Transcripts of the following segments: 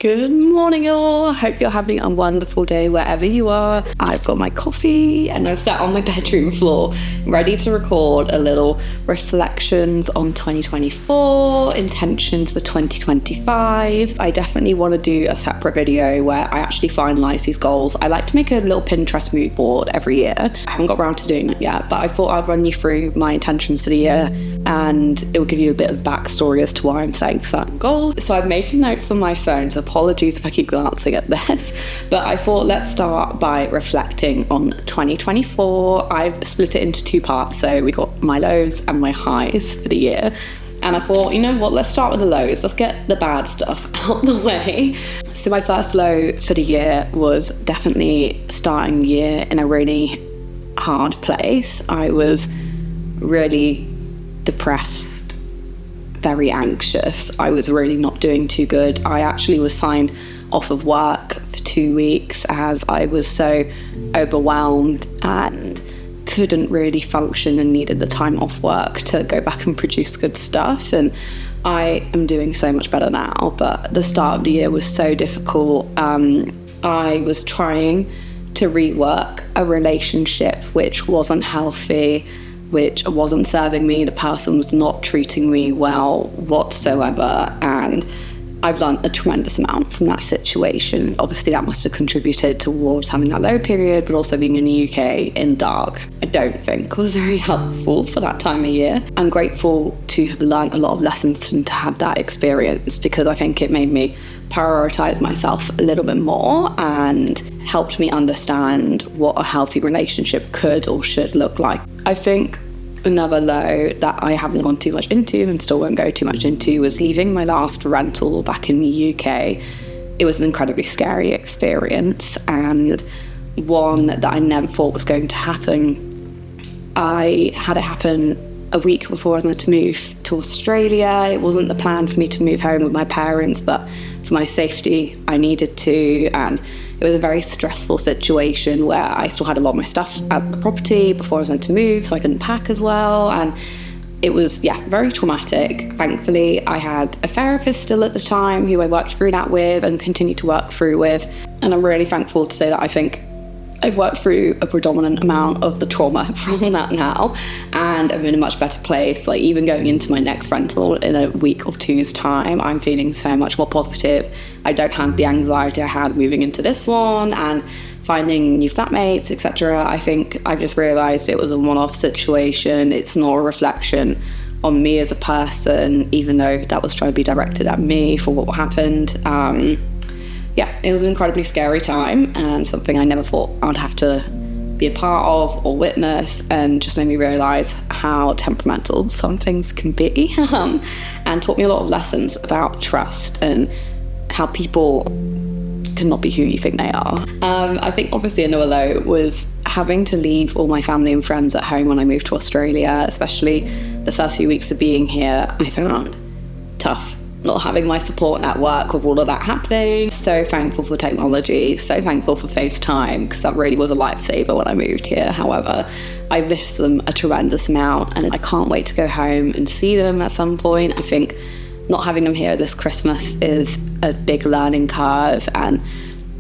Good morning, all. Hope you're having a wonderful day wherever you are. I've got my coffee and I'm sat on my bedroom floor ready to record a little reflections on 2024, intentions for 2025. I definitely want to do a separate video where I actually finalize these goals. I like to make a little Pinterest mood board every year. I haven't got around to doing it yet, but I thought I'd run you through my intentions for the year and it will give you a bit of backstory as to why I'm setting certain goals. So I've made some notes on my phone, so apologies if I keep glancing at this, but I thought let's start by reflecting on 2024. I've split it into two parts, so we got my lows and my highs for the year. And I thought, you know what, let's start with the lows. Let's get the bad stuff out the way. So my first low for the year was definitely starting the year in a really hard place. I was really depressed, very anxious. I was really not doing too good. I actually was signed off of work for 2 weeks as I was so overwhelmed and couldn't really function and needed the time off work to go back and produce good stuff. And I am doing so much better now, but the start of the year was so difficult. I was trying to rework a relationship which wasn't healthy, which wasn't serving me. The person was not treating me well whatsoever, and I've learned a tremendous amount from that situation. Obviously that must have contributed towards having that low period, but also being in the UK in dark, I don't think was very helpful for that time of year. I'm grateful to have learned a lot of lessons and to have that experience, because I think it made me prioritize myself a little bit more and helped me understand what a healthy relationship could or should look like. I think another low that I haven't gone too much into and still won't go too much into was leaving my last rental back in the UK. It was an incredibly scary experience and one that I never thought was going to happen. I had it happen a week before I was meant to move to Australia. It wasn't the plan for me to move home with my parents, but for my safety, I needed to, and it was a very stressful situation where I still had a lot of my stuff at the property before I was meant to move, so I couldn't pack as well, and it was, very traumatic. Thankfully, I had a therapist still at the time who I worked through that with and continue to work through with, and I'm really thankful to say that I think I've worked through a predominant amount of the trauma from that now, and I'm in a much better place. Like, even going into my next rental in a week or two's time, I'm feeling so much more positive. I don't have the anxiety I had moving into this one and finding new flatmates, etc. I think I just realised it was a one-off situation. It's not a reflection on me as a person, even though that was trying to be directed at me for what happened. It was an incredibly scary time and something I never thought I'd have to be a part of or witness, and just made me realise how temperamental some things can be and taught me a lot of lessons about trust and how people cannot be who you think they are. I think obviously another low was having to leave all my family and friends at home when I moved to Australia, especially the first few weeks of being here. I found tough not having my support network with all of that happening. So thankful for technology, so thankful for FaceTime, because that really was a lifesaver when I moved here. However, I miss them a tremendous amount and I can't wait to go home and see them at some point. I think not having them here this Christmas is a big learning curve, and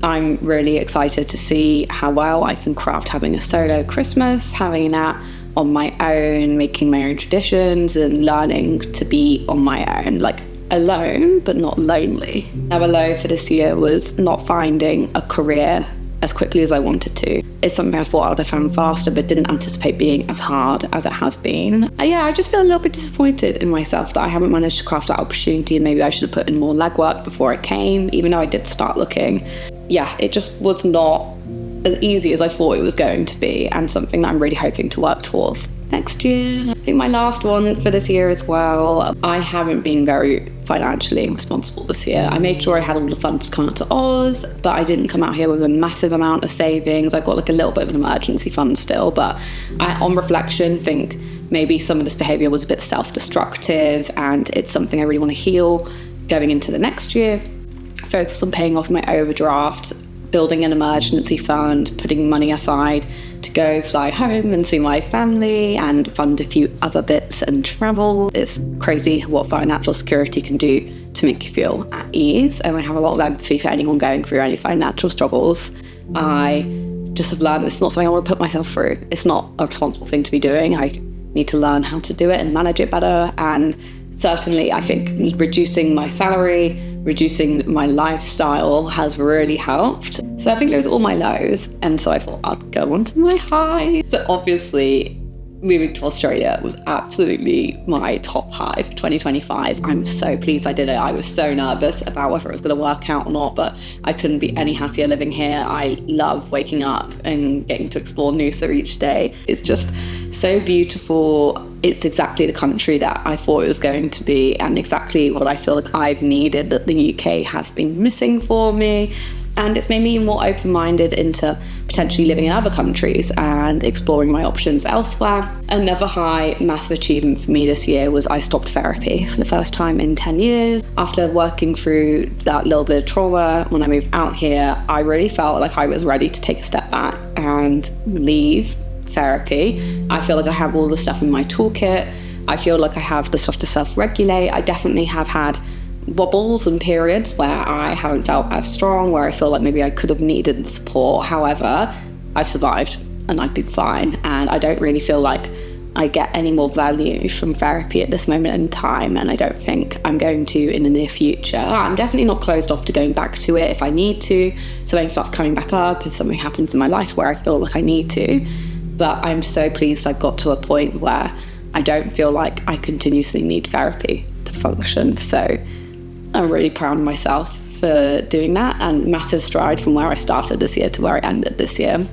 I'm really excited to see how well I can craft having a solo Christmas, having that on my own, making my own traditions and learning to be on my own, like alone but not lonely. Another low for this year was not finding a career as quickly as I wanted to. It's something I thought I would have found faster, but didn't anticipate being as hard as it has been. I just feel a little bit disappointed in myself that I haven't managed to craft that opportunity, and maybe I should have put in more legwork before it came, even though I did start looking. It just was not as easy as I thought it was going to be, and something that I'm really hoping to work towards next year. I think my last one for this year as well, I haven't been very financially responsible this year. I made sure I had all the funds come out to Oz, but I didn't come out here with a massive amount of savings. I've got like a little bit of an emergency fund still, but I, on reflection, think maybe some of this behaviour was a bit self-destructive, and it's something I really want to heal going into the next year. Focus on paying off my overdraft, building an emergency fund, putting money aside to go fly home and see my family and fund a few other bits and travel. It's crazy what financial security can do to make you feel at ease. And I have a lot of empathy for anyone going through any financial struggles. I just have learned it's not something I want to put myself through. It's not a responsible thing to be doing. I need to learn how to do it and manage it better. And certainly I think reducing my salary, reducing my lifestyle has really helped. So I think those are all my lows. And so I thought I'd go on to my highs. So obviously moving to Australia was absolutely my top high for 2025. I'm so pleased I did it. I was so nervous about whether it was going to work out or not, but I couldn't be any happier living here. I love waking up and getting to explore Noosa each day. It's just so beautiful. It's exactly the country that I thought it was going to be, and exactly what I feel like I've needed that the UK has been missing for me. And it's made me more open-minded into potentially living in other countries and exploring my options elsewhere. Another high, massive achievement for me this year was I stopped therapy for the first time in 10 years. After working through that little bit of trauma when I moved out here, I really felt like I was ready to take a step back and leave therapy. I feel like I have all the stuff in my toolkit. I feel like I have the stuff to self-regulate. I definitely have had wobbles and periods where I haven't felt as strong, where I feel like maybe I could have needed support. However, I've survived and I've been fine, and I don't really feel like I get any more value from therapy at this moment in time, and I don't think I'm going to in the near future. I'm definitely not closed off to going back to it if I need to. Something starts coming back up, if something happens in my life where I feel like I need to. But I'm so pleased I've got to a point where I don't feel like I continuously need therapy to function. So I'm really proud of myself for doing that, and massive stride from where I started this year to where I ended this year.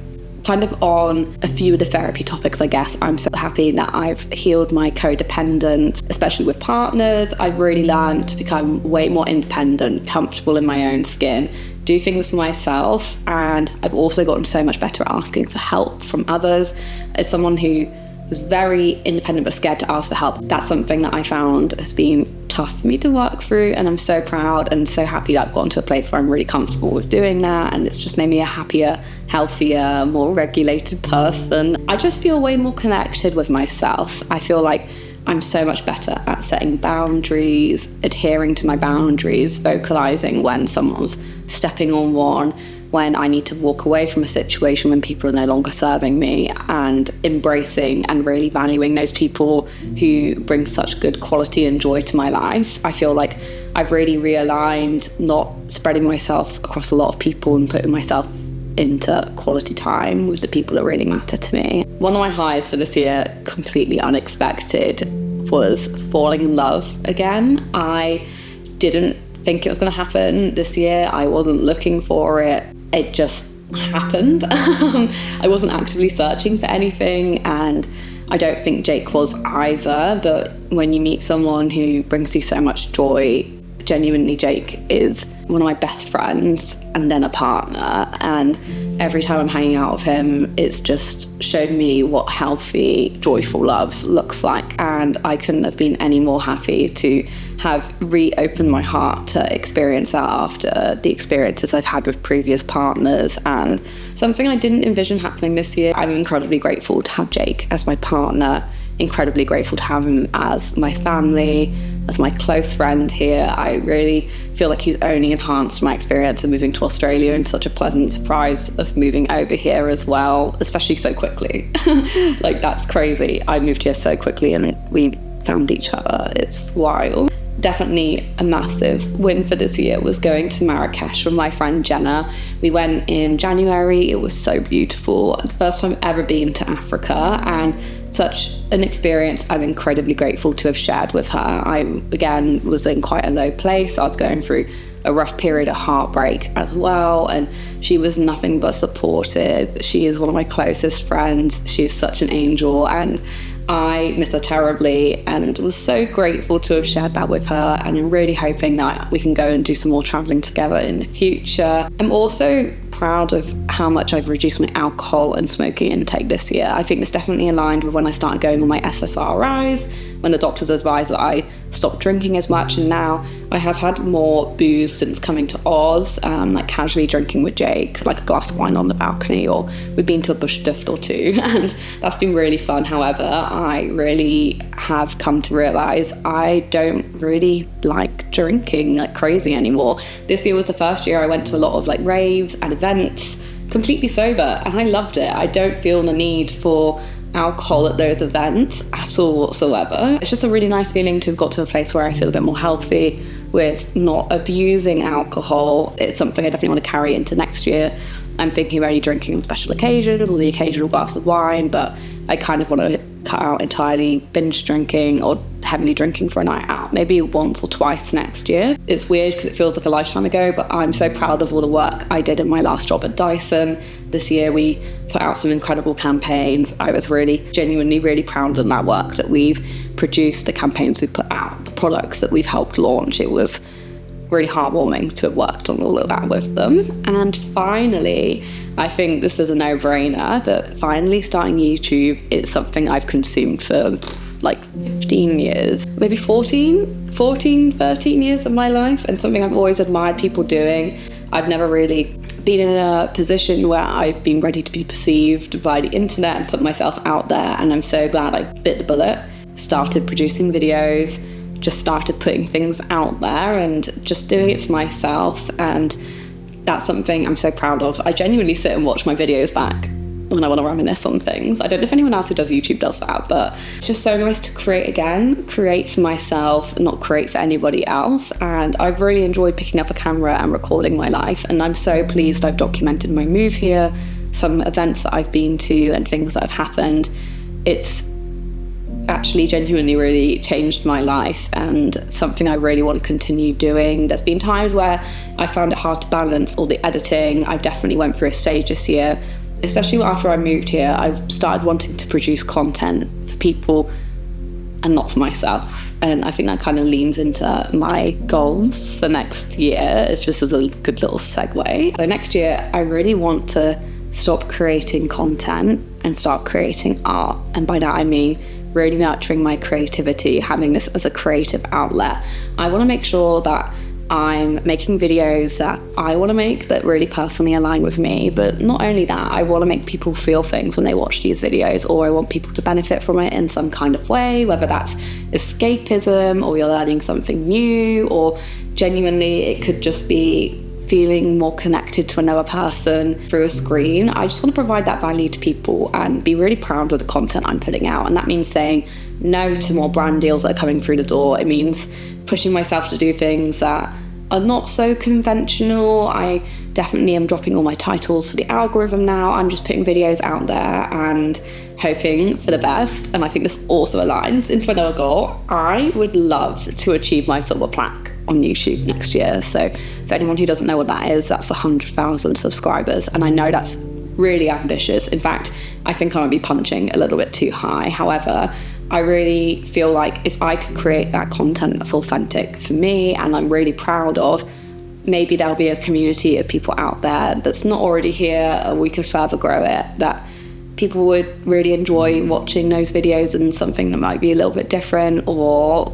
Kind of on a few of the therapy topics, I guess, I'm so happy that I've healed my codependence, especially with partners. I've really learned to become way more independent, comfortable in my own skin, do things for myself, and I've also gotten so much better at asking for help from others. As someone who was very independent but scared to ask for help, that's something that I found has been tough for me to work through, and I'm so proud and so happy that I've gotten to a place where I'm really comfortable with doing that, and it's just made me a happier, healthier, more regulated person. I just feel way more connected with myself. I feel like I'm so much better at setting boundaries, adhering to my boundaries, vocalizing when someone's stepping on one, when I need to walk away from a situation when people are no longer serving me, and embracing and really valuing those people who bring such good quality and joy to my life. I feel like I've really realigned not spreading myself across a lot of people and putting myself into quality time with the people that really matter to me. One of my highs for this year, completely unexpected, was falling in love again. I didn't think it was going to happen this year. I wasn't looking for it. It just happened. I wasn't actively searching for anything, and I don't think Jake was either. But when you meet someone who brings you so much joy, genuinely Jake is one of my best friends and then a partner, and every time I'm hanging out with him, it's just showed me what healthy, joyful love looks like, and I couldn't have been any more happy to have reopened my heart to experience that after the experiences I've had with previous partners, and something I didn't envision happening this year. I'm incredibly grateful to have Jake as my partner, incredibly grateful to have him as my family, as my close friend here. I really feel like he's only enhanced my experience of moving to Australia, and such a pleasant surprise of moving over here as well, especially so quickly. Like, that's crazy. I moved here so quickly and we found each other. It's wild. Definitely a massive win for this year was going to Marrakesh with my friend Jenna. We went in January. It was so beautiful. It's the first time I've ever been to Africa, and such an experience I'm incredibly grateful to have shared with her. I, again, was in quite a low place. I was going through a rough period of heartbreak as well, and she was nothing but supportive. She is one of my closest friends. She's such an angel, and I miss her terribly, and was so grateful to have shared that with her, and I'm really hoping that we can go and do some more traveling together in the future. I'm also proud of how much I've reduced my alcohol and smoking intake this year. I think this definitely aligned with when I started going on my SSRIs, when the doctors advised that I stopped drinking as much, and now I have had more booze since coming to Oz, like casually drinking with Jake, like a glass of wine on the balcony, or we've been to a bush duft or two, and that's been really fun. However, I really have come to realise I don't really like drinking like crazy anymore. This year was the first year I went to a lot of like raves and events completely sober, and I loved it. I don't feel the need for alcohol at those events at all whatsoever. It's just a really nice feeling to have got to a place where I feel a bit more healthy with not abusing alcohol. It's something I definitely want to carry into next year. I'm thinking of only drinking on special occasions or the occasional glass of wine, but I kind of want to cut out entirely binge drinking or heavily drinking for a night out, maybe once or twice next year. It's weird because it feels like a lifetime ago, but I'm so proud of all the work I did in my last job at Dyson. This year we put out some incredible campaigns. I was genuinely really proud of that work that we've produced, the campaigns we put out, the products that we've helped launch. It was really heartwarming to have worked on all of that with them. And finally, I think this is a no-brainer that finally starting YouTube is something I've consumed for like 15 years, maybe 13 years of my life, and something I've always admired people doing. I've never really been in a position where I've been ready to be perceived by the internet and put myself out there, and I'm so glad I bit the bullet, started producing videos, just started putting things out there and just doing it for myself, and that's something I'm so proud of. I genuinely sit and watch my videos back when I want to reminisce on things. I don't know if anyone else who does YouTube does that, but it's just so nice to create again, create for myself, not create for anybody else. And I've really enjoyed picking up a camera and recording my life, and I'm so pleased I've documented my move here, some events that I've been to and things that have happened. It's actually genuinely really changed my life and something I really want to continue doing. There's been times where I found it hard to balance all the editing. I definitely went through a stage this year, especially after I moved here. I've started wanting to produce content for people and not for myself, and I think that kind of leans into my goals for next year. It's just as a good little segue. So next year I really want to stop creating content and start creating art, and by that I mean really nurturing my creativity, having this as a creative outlet. I want to make sure that I'm making videos that I want to make that really personally align with me, but not only that, I want to make people feel things when they watch these videos, or I want people to benefit from it in some kind of way, whether that's escapism or you're learning something new, or genuinely it could just be feeling more connected to another person through a screen. I just want to provide that value to people and be really proud of the content I'm putting out. And that means saying no to more brand deals that are coming through the door. It means pushing myself to do things that are not so conventional. I definitely am dropping all my titles to the algorithm now. I'm just putting videos out there and hoping for the best. And I think this also aligns into another goal. I would love to achieve my silver plaque on YouTube next year. So for anyone who doesn't know what that is, that's 100,000 subscribers. And I know that's really ambitious. In fact, I think I might be punching a little bit too high. However, I really feel like if I could create that content that's authentic for me and I'm really proud of, maybe there'll be a community of people out there that's not already here, or we could further grow it, that people would really enjoy watching those videos and something that might be a little bit different or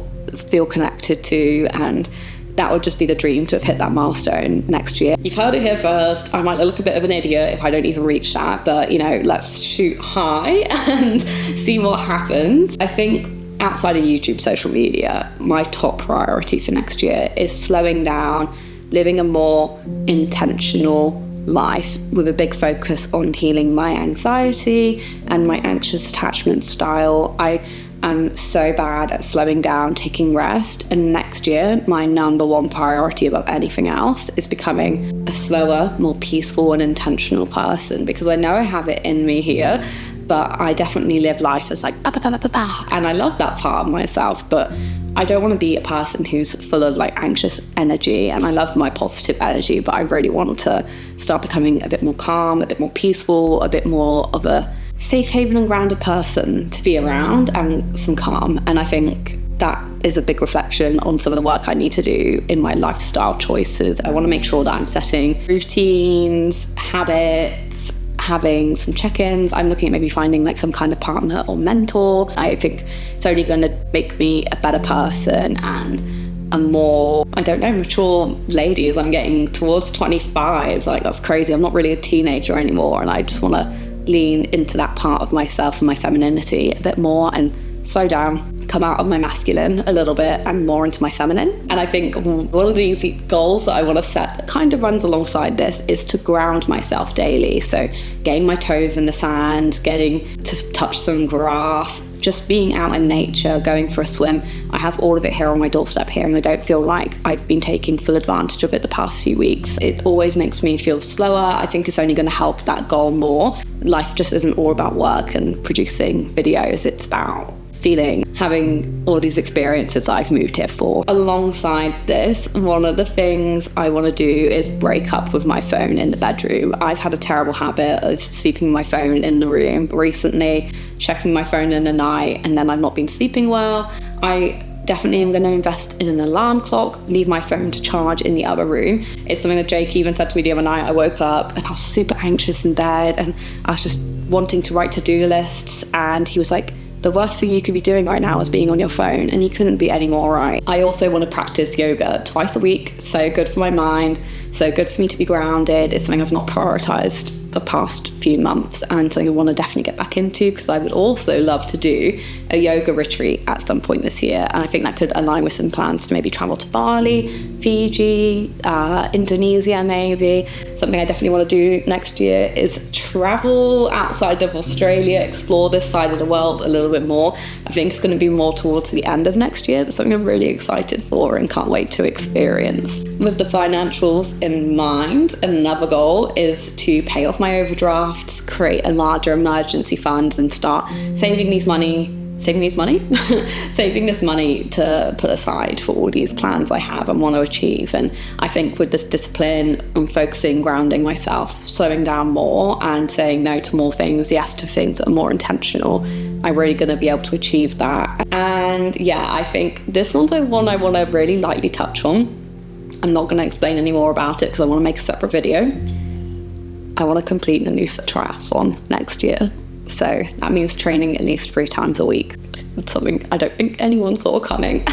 feel connected to, and that would just be the dream to have hit that milestone next year. You've heard it here first. I might look a bit of an idiot if I don't even reach that, but let's shoot high and see what happens. I think outside of YouTube, social media, my top priority for next year is slowing down, living a more intentional life with a big focus on healing my anxiety and my anxious attachment style. I'm so bad at slowing down, taking rest, and next year my number one priority above anything else is becoming a slower, more peaceful and intentional person, because I know I have it in me here, but I definitely live life as like and I love that part of myself, but I don't want to be a person who's full of like anxious energy, and I love my positive energy, but I really want to start becoming a bit more calm, a bit more peaceful, a bit more of a safe haven and grounded person to be around, and some calm. And I think that is a big reflection on some of the work I need to do in my lifestyle choices. I want to make sure that I'm setting routines, habits, having some check-ins. I'm looking at maybe finding like some kind of partner or mentor. I think it's only going to make me a better person and a more, I don't know, mature lady as I'm getting towards 25. Like, that's crazy. I'm not really a teenager anymore, and I just want to lean into that part of myself and my femininity a bit more and slow down, come out of my masculine a little bit and more into my feminine. And I think one of these goals that I want to set that kind of runs alongside this is to ground myself daily. So getting my toes in the sand, getting to touch some grass, just being out in nature, going for a swim. I have all of it here on my doorstep here, and I don't feel like I've been taking full advantage of it the past few weeks. It always makes me feel slower. I think it's only going to help that goal more. Life just isn't all about work and producing videos. It's about feeling, having all these experiences I've moved here for. Alongside this, one of the things I want to do is break up with my phone in the bedroom. I've had a terrible habit of sleeping my phone in the room recently, checking my phone in the night, and then I've not been sleeping well. I definitely am going to invest in an alarm clock, leave my phone to charge in the other room. It's something that Jake even said to me the other night. I woke up and I was super anxious in bed, and I was just wanting to write to-do lists, and he was like, the worst thing you could be doing right now is being on your phone, and you couldn't be any more right. I also want to practice yoga twice a week. So good for my mind, so good for me to be grounded. It's something I've not prioritized the past few months, and something I want to definitely get back into, because I would also love to do a yoga retreat at some point this year, and I think that could align with some plans to maybe travel to Bali, Fiji, Indonesia maybe. Something I definitely want to do next year is travel outside of Australia, explore this side of the world a little bit more. I think it's going to be more towards the end of next year, but something I'm really excited for and can't wait to experience. With the financials in mind, another goal is to pay off my overdrafts, create a larger emergency fund, and start saving this money to put aside for all these plans I have and want to achieve. And I think with this discipline and focusing, grounding myself, slowing down more and saying no to more things, yes to things that are more intentional, I'm really going to be able to achieve that. And yeah, I think this one's one I want to really lightly touch on. I'm not going to explain any more about it because I want to make a separate video. I want to complete the Noosa triathlon next year. So that means training at least 3 times a week. It's something I don't think anyone saw coming.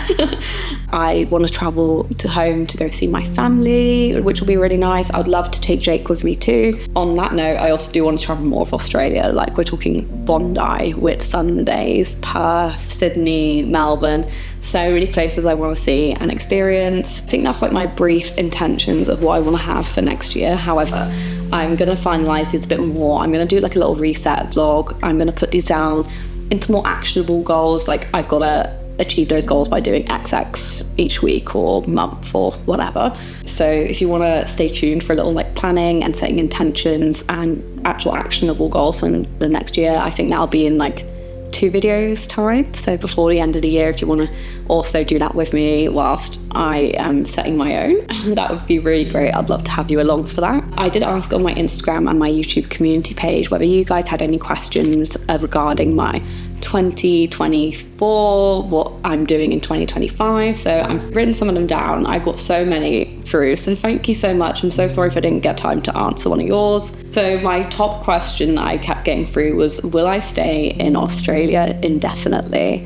I want to travel to home to go see my family, which will be really nice. I'd love to take Jake with me too. On that note, I also do want to travel more of Australia. Like, we're talking Bondi, Whitsundays, Perth, Sydney, Melbourne. So many places I want to see and experience. I think that's like my brief intentions of what I want to have for next year. However, I'm going to finalise these a bit more. I'm going to do like a little reset vlog. I'm going to put these down into more actionable goals. Like, I've got to achieve those goals by doing XX each week or month or whatever. So if you want to stay tuned for a little like planning and setting intentions and actual actionable goals in the next year, I think that'll be in like 2 videos time. So before the end of the year, if you want to also do that with me whilst I am setting my own, that would be really great. I'd love to have you along for that. I did ask on my Instagram and my YouTube community page whether you guys had any questions regarding my 2024, what I'm doing in 2025. So I've written some of them down. I got so many through, so thank you so much. I'm so sorry if I didn't get time to answer one of yours. So my top question I kept getting through was, will I stay in Australia indefinitely?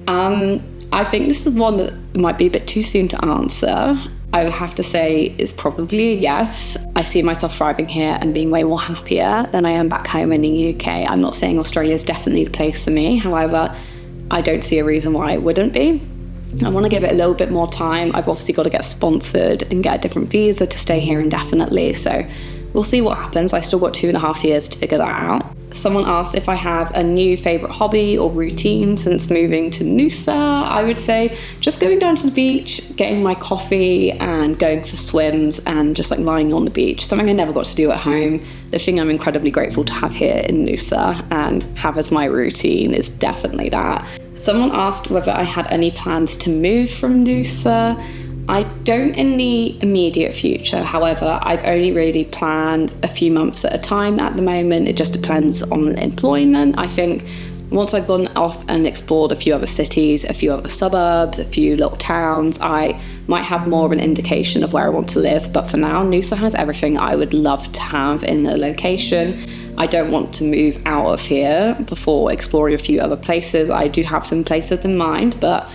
I think this is one that might be a bit too soon to answer. I would have to say it's probably a yes. I see myself thriving here and being way more happier than I am back home in the UK. I'm not saying Australia is definitely the place for me. However, I don't see a reason why it wouldn't be. I want to give it a little bit more time. I've obviously got to get sponsored and get a different visa to stay here indefinitely. So we'll see what happens. I still got 2.5 years to figure that out. Someone asked if I have a new favourite hobby or routine since moving to Noosa. I would say just going down to the beach, getting my coffee and going for swims and just like lying on the beach. Something I never got to do at home. The thing I'm incredibly grateful to have here in Noosa and have as my routine is definitely that. Someone asked whether I had any plans to move from Noosa. I don't in the immediate future. However, I've only really planned a few months at a time at the moment. It just depends on employment. I think once I've gone off and explored a few other cities, a few other suburbs, a few little towns, I might have more of an indication of where I want to live. But for now, Noosa has everything I would love to have in a location. I don't want to move out of here before exploring a few other places. I do have some places in mind, but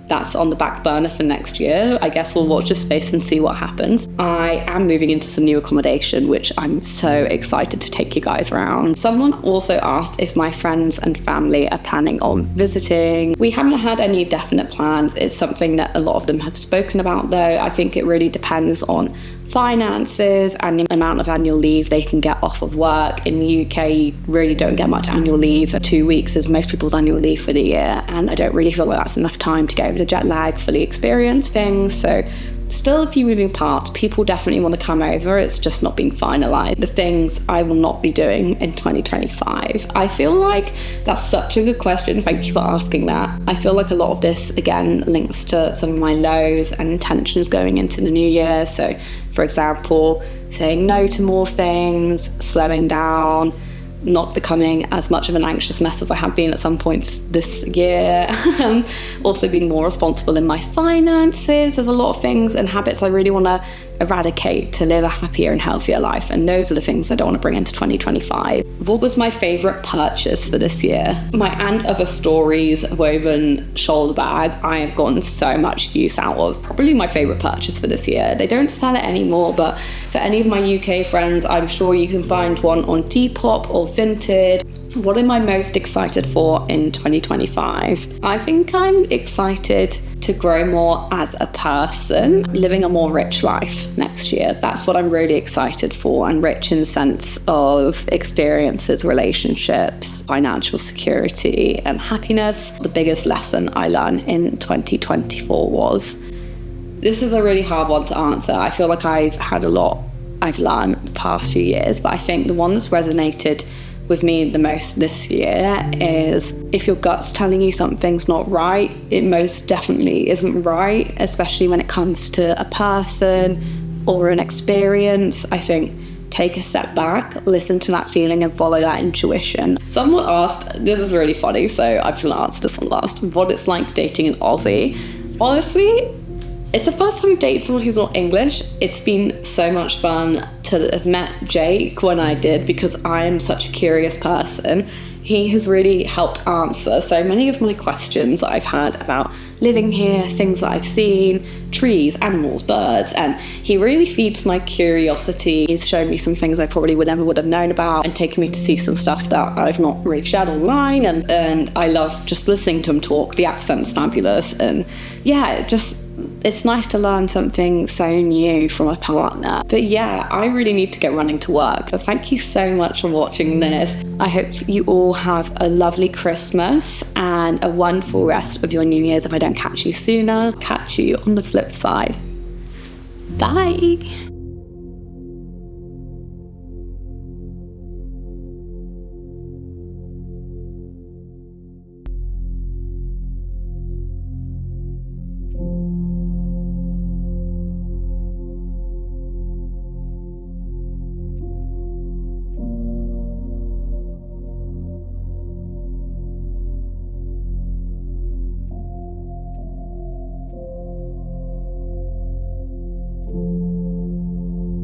that's on the back burner for next year. I guess we'll watch this space and see what happens. I am moving into some new accommodation, which I'm so excited to take you guys around. Someone also asked if my friends and family are planning on visiting. We haven't had any definite plans. It's something that a lot of them have spoken about though. I think it really depends on finances and the amount of annual leave they can get off of work. In the UK, you really don't get much annual leave. 2 weeks is most people's annual leave for the year, and I don't really feel like that's enough time to get over the jet lag, fully experience things. So still a few moving parts. People definitely want to come over. It's just not being finalized. The things I will not be doing in 2025. I feel like that's such a good question. Thank you for asking that. I feel like a lot of this, again, links to some of my lows and intentions going into the new year. So, for example, saying no to more things, slowing down, not becoming as much of an anxious mess as I have been at some points this year. Also being more responsible in my finances. There's a lot of things and habits I really want to eradicate to live a happier and healthier life, and those are the things I don't want to bring into 2025. What was my favourite purchase for this year? My And Other Stories woven shoulder bag. I have gotten so much use out of. Probably my favourite purchase for this year. They don't sell it anymore, but for any of my UK friends, I'm sure you can find one on Depop or Vinted. What am I most excited for in 2025? I think I'm excited to grow more as a person, living a more rich life next year. That's what I'm really excited for, and rich in the sense of experiences, relationships, financial security, and happiness. The biggest lesson I learned in 2024 was, this is a really hard one to answer. I feel like I've had a lot I've learned the past few years, but I think the one that's resonated with me the most this year is, if your gut's telling you something's not right, it most definitely isn't right, especially when it comes to a person or an experience. I think take a step back, listen to that feeling and follow that intuition. Someone asked, this is really funny, so I'm gonna answer this one last, what it's like dating an Aussie. Honestly, it's the first time I've dated someone who's not English. It's been so much fun to have met Jake when I did, because I am such a curious person. He has really helped answer so many of my questions that I've had about living here, things that I've seen, trees, animals, birds, and he really feeds my curiosity. He's shown me some things I probably would have known about, and taken me to see some stuff that I've not really shared online, and I love just listening to him talk. The accent's fabulous, and yeah, it's nice to learn something so new from a partner. But yeah, I really need to get running to work. But thank you so much for watching this. I hope you all have a lovely Christmas and a wonderful rest of your New Year's if I don't catch you sooner. Catch you on the flip side. Bye.